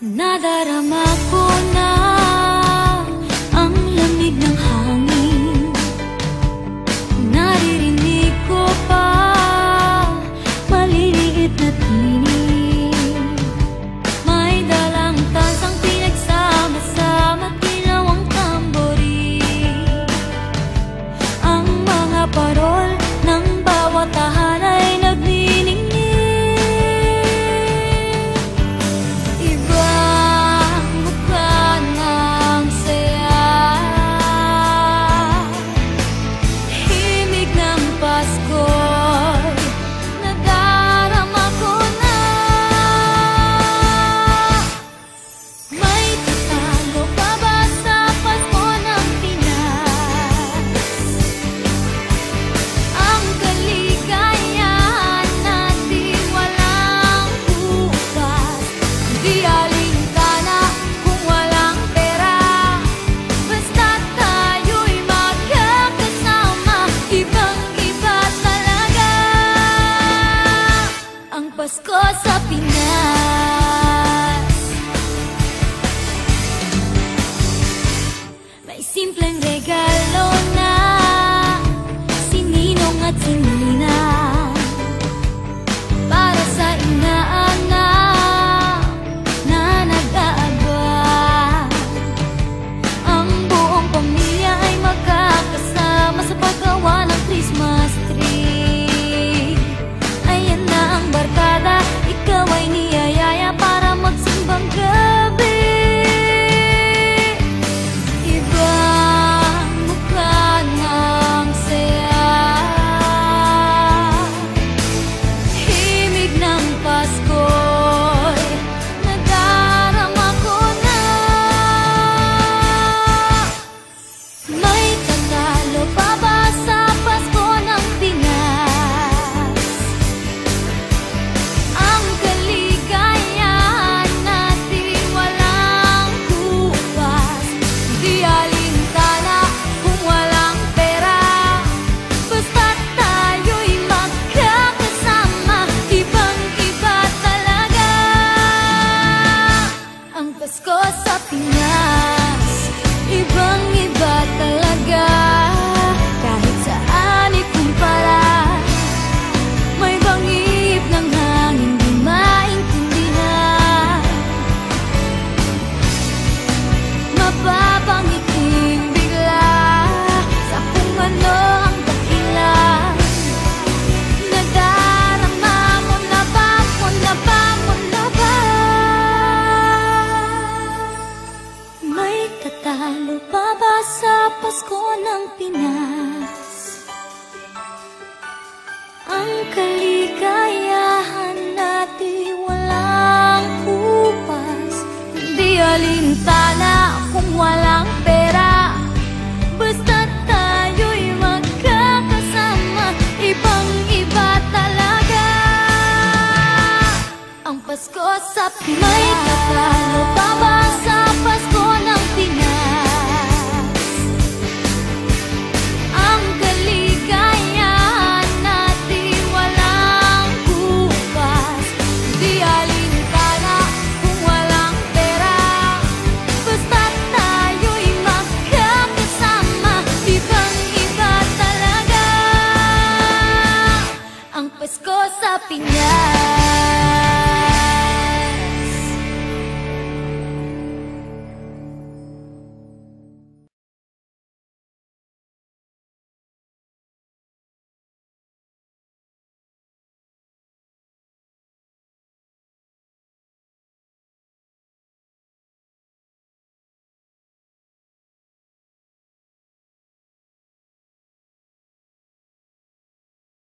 Nadarama ko na ang lamig ng hangin. Naririnig ko pa maliliit na tinig. May dalang tansang pinagsama-sama, ginawang tamborin. Ang mga parol ng bawat tahan ay nagniningning. Pasko sa Pinas. May simpleng regalo na si Ninong at si Nina para sa inaanak na nag-aabang. Ang buong pamilya ay magkakasama sa paggawa ng Christmas tree. Ayan na ang barkada, ikaw ay niyayaya para magsimbang gabi. Ibang mukha ng saya, himig ng Pasko'y nadarama ko na. May tatalo pa ba sa Pasko ng Pinas? Ang kaligayahan natin walang kupas, di alintana kung walang pera. Basta't tayo'y magkakasama, ibang-iba talaga ang Pasko sa Pinas. Ibang-iba talaga, kahit saan ikumpara. May bangib ng hangin di maintindihan, mapapangiting bigla sa kung ano ang dahilan. Nadarama mo na ba, mo na ba, mo na ba? May tatalo pa ba sa Pasko ng Pinas? Ang kaligayahan natin walang kupas, di alintana kung walang pera. Basta't tayo'y magkakasama, ibang-iba talaga ang Pasko sa Pinas. May tatalo pa ba sa Pasko ng Pinas? Ang kaligayahan natin walang kupas, di alintana kung walang pera. Basta't tayo'y magkakasama, ibang-iba talaga ang Pasko sa Pinas.